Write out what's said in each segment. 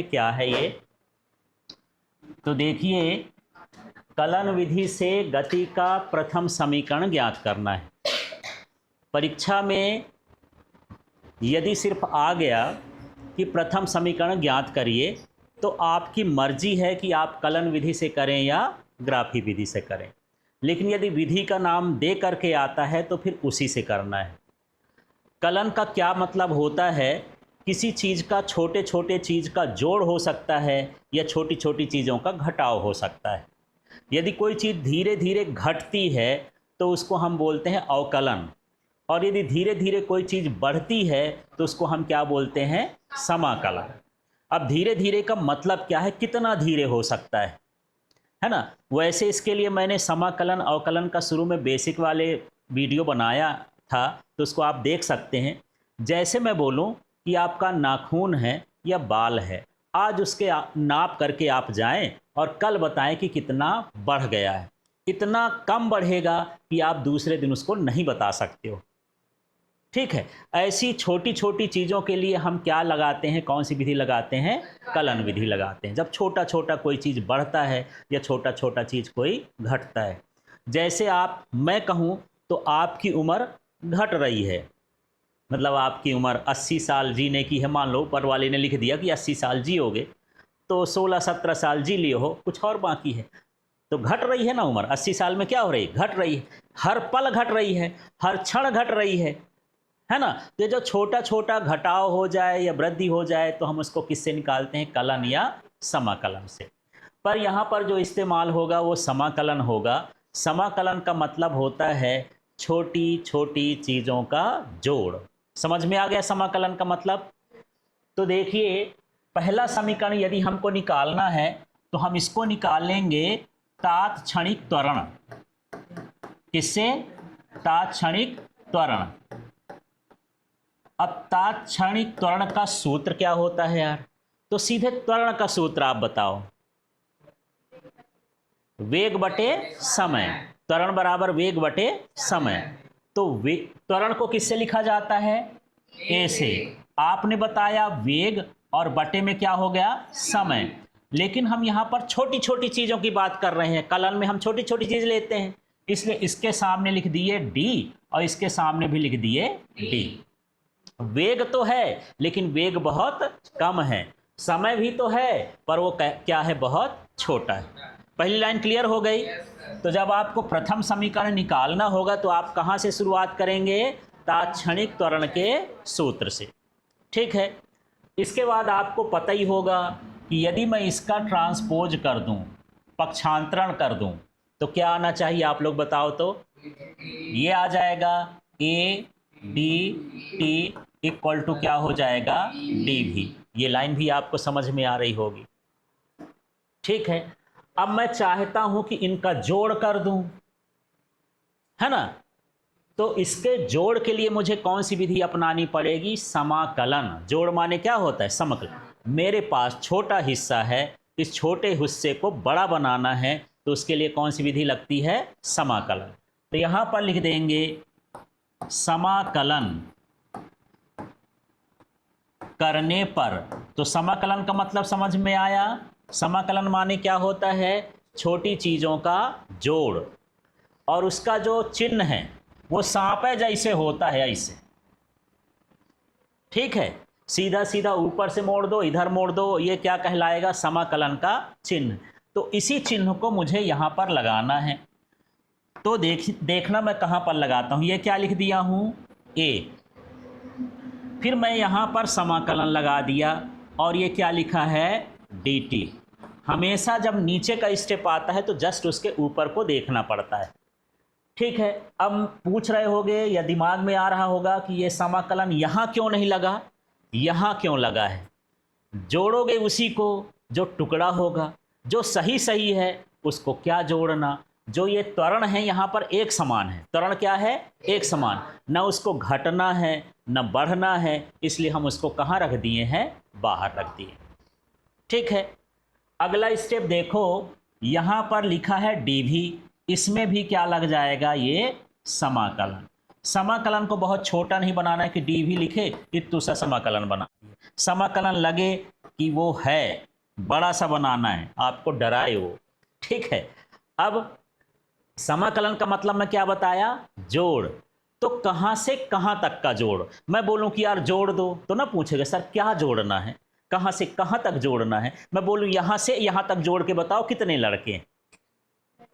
क्या है ये? तो देखिए, कलन विधि से गति का प्रथम समीकरण ज्ञात करना है। परीक्षा में यदि सिर्फ आ गया कि प्रथम समीकरण ज्ञात करिए तो आपकी मर्जी है कि आप कलन विधि से करें या ग्राफी विधि से करें, लेकिन यदि विधि का नाम दे करके आता है तो फिर उसी से करना है। कलन का क्या मतलब होता है? किसी चीज़ का छोटे छोटे चीज़ का जोड़ हो सकता है या छोटी छोटी चीज़ों का घटाव हो सकता है। यदि कोई चीज़ धीरे धीरे घटती है तो उसको हम बोलते हैं अवकलन, और यदि धीरे धीरे कोई चीज़ बढ़ती है तो उसको हम क्या बोलते हैं? समाकलन। अब धीरे धीरे का मतलब क्या है? कितना धीरे हो सकता है ना। वैसे इसके लिए मैंने समाकलन अवकलन का शुरू में बेसिक वाले वीडियो बनाया था, तो उसको आप देख सकते हैं। जैसे मैं बोलूं कि आपका नाखून है या बाल है, आज उसके नाप करके आप जाएं और कल बताएं कि कितना बढ़ गया है। इतना कम बढ़ेगा कि आप दूसरे दिन उसको नहीं बता सकते हो। ठीक है, ऐसी छोटी छोटी चीज़ों के लिए हम क्या लगाते हैं? कौन सी विधि लगाते हैं? कलन विधि लगाते हैं। जब छोटा छोटा कोई चीज़ बढ़ता है या छोटा छोटा चीज़ कोई घटता है। जैसे मैं कहूँ तो आपकी उम्र घट रही है, मतलब आपकी उम्र 80 साल जीने की है। मान लो ऊपर वाले ने लिख दिया कि 80 साल जियोगे, तो 16-17 साल जी लिए हो, कुछ और बाकी है, तो घट रही है ना उम्र। 80 साल में क्या हो रही है? घट रही है। हर पल घट रही है, हर क्षण घट रही है ना। तो ये जो छोटा छोटा घटाव हो जाए या वृद्धि हो जाए तो हम उसको किससे निकालते हैं? कलन या समाकलन से। पर यहाँ पर जो इस्तेमाल होगा वो समाकलन होगा। समाकलन का मतलब होता है छोटी छोटी चीज़ों का जोड़। समझ में आ गया समाकलन का मतलब? तो देखिए, पहला समीकरण यदि हमको निकालना है तो हम इसको निकालेंगे तात्क्षणिक त्वरण। किससे? तात्क्षणिक त्वरण। अब तात्क्षणिक त्वरण का सूत्र क्या होता है यार? तो सीधे त्वरण का सूत्र आप बताओ। वेग बटे समय। त्वरण बराबर वेग बटे समय। तो त्वरण को किससे लिखा जाता है? ए से। आपने बताया वेग, और बटे में क्या हो गया? समय। लेकिन हम यहां पर छोटी छोटी चीजों की बात कर रहे हैं। कलन में हम छोटी छोटी चीज लेते हैं, इसलिए इसके सामने लिख दिए डी और इसके सामने भी लिख दिए डी। वेग तो है लेकिन वेग बहुत कम है। समय भी तो है पर वो क्या है? बहुत छोटा है। पहली लाइन क्लियर हो गई? तो जब आपको प्रथम समीकरण निकालना होगा तो आप कहां से शुरुआत करेंगे? तात्क्षणिक त्वरण के सूत्र से। ठीक है, इसके बाद आपको पता ही होगा कि यदि मैं इसका ट्रांसपोज कर दूं, पक्षांतरण कर दूं, तो क्या आना चाहिए? आप लोग बताओ तो। ये आ जाएगा A D T equal to क्या हो जाएगा? डी भी। ये लाइन भी आपको समझ में आ रही होगी। ठीक है, अब मैं चाहता हूं कि इनका जोड़ कर दूं, है ना। तो इसके जोड़ के लिए मुझे कौन सी विधि अपनानी पड़ेगी? समाकलन। जोड़ माने क्या होता है? समाकलन। मेरे पास छोटा हिस्सा है, इस छोटे हिस्से को बड़ा बनाना है, तो उसके लिए कौन सी विधि लगती है? समाकलन। तो यहां पर लिख देंगे समाकलन करने पर। तो समाकलन का मतलब समझ में आया? समाकलन माने क्या होता है? छोटी चीजों का जोड़, और उसका जो चिन्ह है वो सांपे जैसे होता है, ऐसे। ठीक है, सीधा सीधा ऊपर से मोड़ दो, इधर मोड़ दो, ये क्या कहलाएगा? समाकलन का चिन्ह। तो इसी चिन्ह को मुझे यहां पर लगाना है। तो देखना मैं कहां पर लगाता हूं। ये क्या लिख दिया हूं? ए। फिर मैं यहां पर समाकलन लगा दिया, और ये क्या लिखा है? D T. हमेशा जब नीचे का स्टेप आता है तो जस्ट उसके ऊपर को देखना पड़ता है। ठीक है, अब पूछ रहे होगे या दिमाग में आ रहा होगा कि ये समाकलन यहां क्यों नहीं लगा? यहां क्यों लगा है? जोड़ोगे उसी को जो टुकड़ा होगा, जो सही सही है उसको क्या जोड़ना। जो ये त्वरण है यहाँ पर एक समान है। त्वरण क्या है? एक समान। न उसको घटना है न बढ़ना है, इसलिए हम उसको कहाँ रख दिए हैं? बाहर रख दिए। ठीक है, अगला स्टेप देखो, यहाँ पर लिखा है डी भी, इसमें भी क्या लग जाएगा? ये समाकलन। समाकलन को बहुत छोटा नहीं बनाना है कि डी भी लिखे इतू सा समाकलन बना दिए। समाकलन लगे कि वो है, बड़ा सा बनाना है, आपको डराए वो। ठीक है, अब समाकलन का मतलब मैं क्या बताया, जोड़। तो कहाँ से कहाँ तक का जोड़। मैं बोलूं कि यार जोड़ दो तो ना पूछेगा सर क्या जोड़ना है, कहाँ से कहाँ तक जोड़ना है। मैं बोलूं यहाँ से यहाँ तक जोड़ के बताओ कितने लड़के हैं,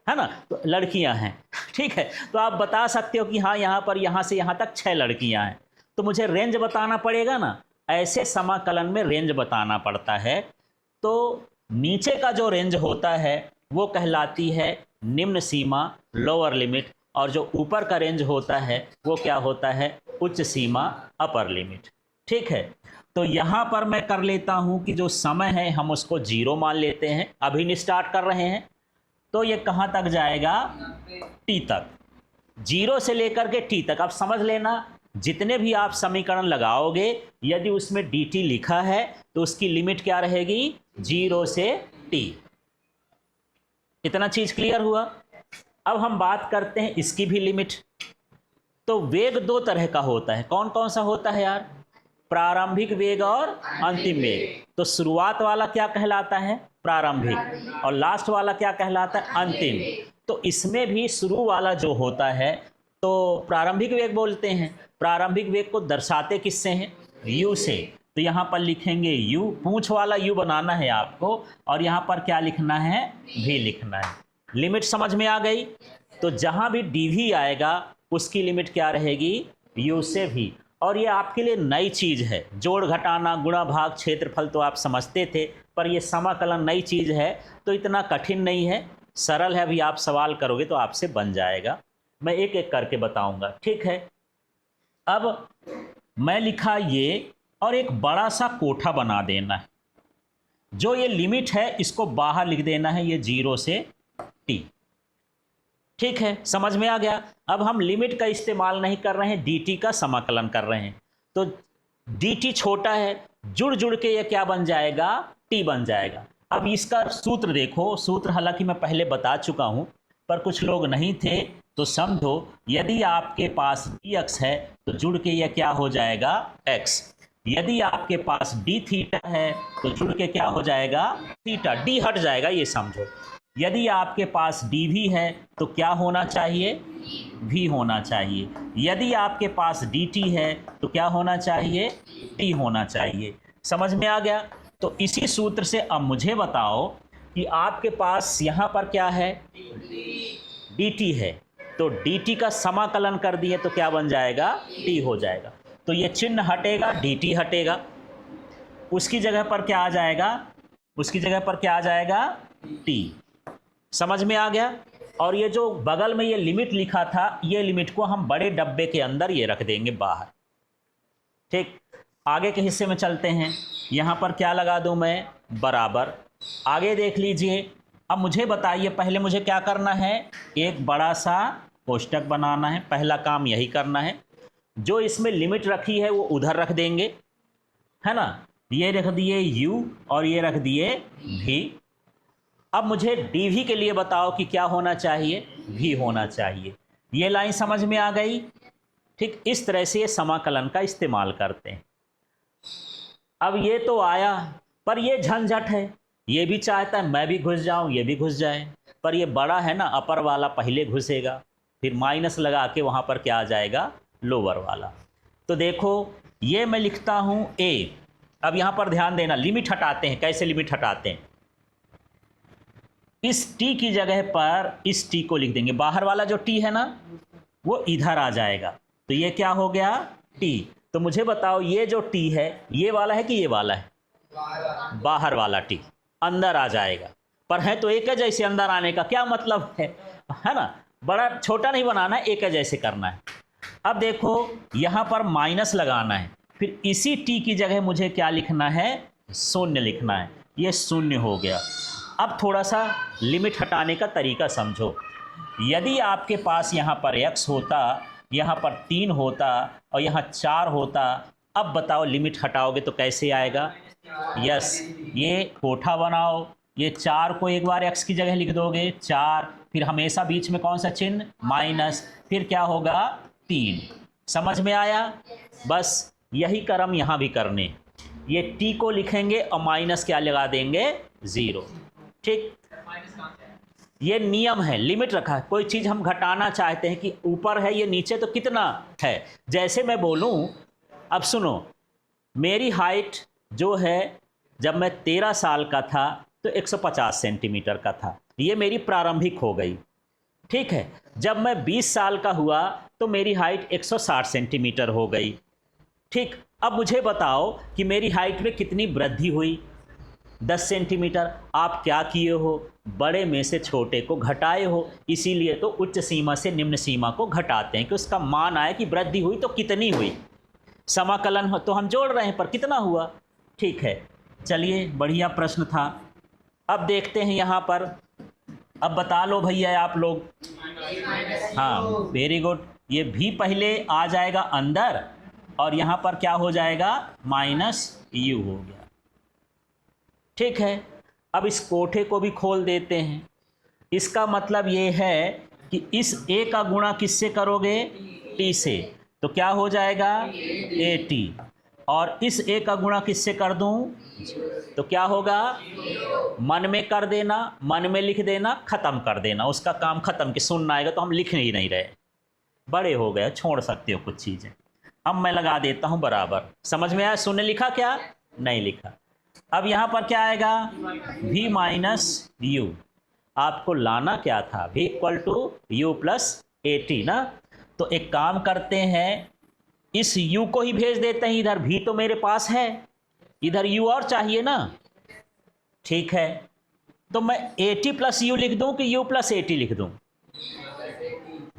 है ना, तो लड़कियां हैं। ठीक है, तो आप बता सकते हो कि हाँ यहाँ पर यहाँ से यहाँ तक 6 लड़कियां हैं, तो मुझे रेंज बताना पड़ेगा ना। ऐसे समाकलन में रेंज बताना पड़ता है। तो नीचे का जो रेंज होता है वो कहलाती है निम्न सीमा, लोअर लिमिट, और जो ऊपर का रेंज होता है वो क्या होता है, उच्च सीमा, अपर लिमिट। ठीक है, तो यहाँ पर मैं कर लेता हूँ कि जो समय है हम उसको 0 मान लेते हैं, अभी नहीं स्टार्ट कर रहे हैं। तो ये कहाँ तक जाएगा, टी तक, 0 से लेकर के टी तक। आप समझ लेना, जितने भी आप समीकरण लगाओगे यदि उसमें dt लिखा है तो उसकी लिमिट क्या रहेगी, 0 से t। इतना चीज क्लियर हुआ। अब हम बात करते हैं इसकी भी लिमिट। तो वेग 2 तरह का होता है, कौन कौन सा होता है यार, प्रारंभिक वेग और अंतिम वेग। तो शुरुआत वाला क्या कहलाता है, प्रारंभिक, और लास्ट वाला क्या कहलाता है, अंतिम। तो इसमें भी शुरू वाला जो होता है तो प्रारंभिक वेग बोलते हैं। प्रारंभिक वेग को दर्शाते किससे हैं, u से। तो यहाँ पर लिखेंगे u, पूंछ वाला u बनाना है आपको, और यहाँ पर क्या लिखना है, v लिखना है। लिमिट समझ में आ गई। तो जहाँ भी dv आएगा उसकी लिमिट क्या रहेगी, u से v। और ये आपके लिए नई चीज़ है, जोड़ घटाना, गुणा भाग, क्षेत्रफल तो आप समझते थे, पर ये समाकलन नई चीज़ है, तो इतना कठिन नहीं है, सरल है। अभी आप सवाल करोगे तो आपसे बन जाएगा, मैं एक एक करके बताऊंगा। ठीक है, अब मैं लिखा ये, और एक बड़ा सा कोठा बना देना है। जो ये लिमिट है इसको बाहर लिख देना है, ये 0 से t। ठीक है, समझ में आ गया। अब हम लिमिट का इस्तेमाल नहीं कर रहे हैं, dt का समाकलन कर रहे हैं। तो dt छोटा है, जुड़ जुड़ के ये क्या बन जाएगा, t बन जाएगा। अब इसका सूत्र देखो, सूत्र हालांकि मैं पहले बता चुका हूं, पर कुछ लोग नहीं थे तो समझो। यदि आपके पास dx है तो जुड़ के यह क्या हो जाएगा, x। यदि आपके पास d थीटा है तो जुड़ के क्या हो जाएगा, थीटा, d हट जाएगा, ये समझो। यदि आपके पास dv है तो क्या होना चाहिए, v होना चाहिए। यदि आपके पास dt है तो क्या होना चाहिए, t होना चाहिए। समझ में आ गया। तो इसी सूत्र से अब मुझे बताओ कि आपके पास यहाँ पर क्या है, dt है, तो dt का समाकलन कर दिए तो क्या बन जाएगा, t हो जाएगा। तो ये चिन्ह हटेगा, dt हटेगा, उसकी जगह पर क्या आ जाएगा, उसकी जगह पर क्या आ जाएगा, t। समझ में आ गया। और ये जो बगल में ये लिमिट लिखा था, ये लिमिट को हम बड़े डब्बे के अंदर ये रख देंगे बाहर। ठीक, आगे के हिस्से में चलते हैं। यहाँ पर क्या लगा दूँ मैं, बराबर। आगे देख लीजिए। अब मुझे बताइए, पहले मुझे क्या करना है, एक बड़ा सा कोष्टक बनाना है। पहला काम यही करना है। जो इसमें लिमिट रखी है वो उधर रख देंगे, है ना। ये रख दिए u और ये रख दिए v। अब मुझे dv के लिए बताओ कि क्या होना चाहिए, v होना चाहिए। ये लाइन समझ में आ गई। ठीक, इस तरह से ये समाकलन का इस्तेमाल करते हैं। अब ये तो आया, पर ये झंझट है, ये भी चाहता है मैं भी घुस जाऊं, ये भी घुस जाए, पर ये बड़ा है ना, अपर वाला पहले घुसेगा, फिर माइनस लगा के वहाँ पर क्या आ जाएगा, लोअर वाला। तो देखो ये मैं लिखता हूँ a। अब यहाँ पर ध्यान देना, लिमिट हटाते हैं। कैसे लिमिट हटाते हैं, इस t की जगह पर इस t को लिख देंगे। बाहर वाला जो t है ना वो इधर आ जाएगा, तो ये क्या हो गया, t। तो मुझे बताओ ये जो t है ये वाला है कि ये वाला है, बाहर वाला t अंदर आ जाएगा। पर है तो एक है जैसे, अंदर आने का क्या मतलब है ना, बड़ा छोटा नहीं बनाना है, एक है जैसे करना है। अब देखो यहाँ पर माइनस लगाना है, फिर इसी t की जगह मुझे क्या लिखना है, शून्य लिखना है। ये शून्य हो गया। अब थोड़ा सा लिमिट हटाने का तरीका समझो। यदि आपके पास यहाँ पर x होता, यहाँ पर 3 होता और यहाँ 4 होता, अब बताओ लिमिट हटाओगे तो कैसे आएगा। यस, ये कोठा बनाओ, ये 4 को एक बार x की जगह लिख दोगे 4, फिर हमेशा बीच में कौन सा चिन्ह, माइनस, फिर क्या होगा 3। समझ में आया? बस यही कर्म यहाँ भी करने, ये t को लिखेंगे और माइनस क्या लगा देंगे, 0। ठीक, ये नियम है, लिमिट रखा है। कोई चीज़ हम घटाना चाहते हैं कि ऊपर है ये नीचे, तो कितना है। जैसे मैं बोलूँ, अब सुनो, मेरी हाइट जो है जब मैं 13 साल का था तो 150 सेंटीमीटर का था, ये मेरी प्रारंभिक हो गई। ठीक है, जब मैं 20 साल का हुआ तो मेरी हाइट 160 सेंटीमीटर हो गई। ठीक, अब मुझे बताओ कि मेरी हाइट में कितनी वृद्धि हुई, 10 सेंटीमीटर। आप क्या किए हो, बड़े में से छोटे को घटाए हो। इसीलिए तो उच्च सीमा से निम्न सीमा को घटाते हैं कि उसका मान आए कि वृद्धि हुई तो कितनी हुई। समाकलन तो हम जोड़ रहे हैं, पर कितना हुआ। ठीक है, चलिए, बढ़िया प्रश्न था। अब देखते हैं यहाँ पर, अब बता लो भैया आप लोग। हाँ, वेरी गुड। ये भी पहले आ जाएगा अंदर और यहाँ पर क्या हो जाएगा, माइनस यू हो गया। ठीक है, अब इस कोठे को भी खोल देते हैं। इसका मतलब ये है कि इस a का गुणा किससे करोगे, t से, तो क्या हो जाएगा, at। और इस a का गुणा किससे कर दूं, तो क्या होगा, मन में कर देना, मन में लिख देना, ख़त्म कर देना, उसका काम ख़त्म। कि सुनना आएगा तो हम लिख ही नहीं रहे, बड़े हो गए, छोड़ सकते हो कुछ चीज़ें। अब मैं लगा देता हूँ बराबर। समझ में आया, शून्य लिखा क्या, नहीं लिखा। अब यहाँ पर क्या आएगा, v माइनस यू। आपको लाना क्या था, v equal to U plus at ना। तो एक काम करते हैं, इस u को ही भेज देते हैं इधर, v तो मेरे पास है, इधर u और चाहिए ना। ठीक है, तो मैं at प्लस यू लिख दूं कि u प्लस at लिख दूं।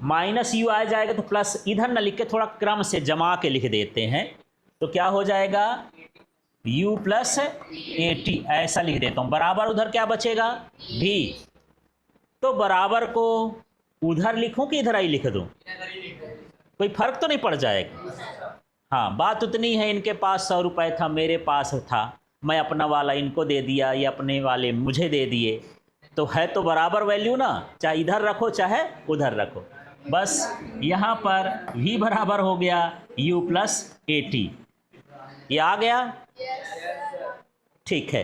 माइनस यू आ जाएगा तो प्लस, इधर ना लिख के थोड़ा क्रम से जमा के लिख देते हैं। तो क्या हो जाएगा, u प्लस at, ऐसा लिख देता हूँ। बराबर उधर क्या बचेगा, v। तो बराबर को उधर लिखूं कि इधर ही लिख दूं, कोई फर्क तो नहीं पड़ जाएगा। हाँ, बात उतनी है, इनके पास 100 रुपये था, मेरे पास था, मैं अपना वाला इनको दे दिया, ये अपने वाले मुझे दे दिए, तो है तो बराबर वैल्यू ना, चाहे इधर रखो चाहे उधर रखो। बस यहाँ पर v बराबर हो गया u प्लस at। ये आ गया। ठीक है।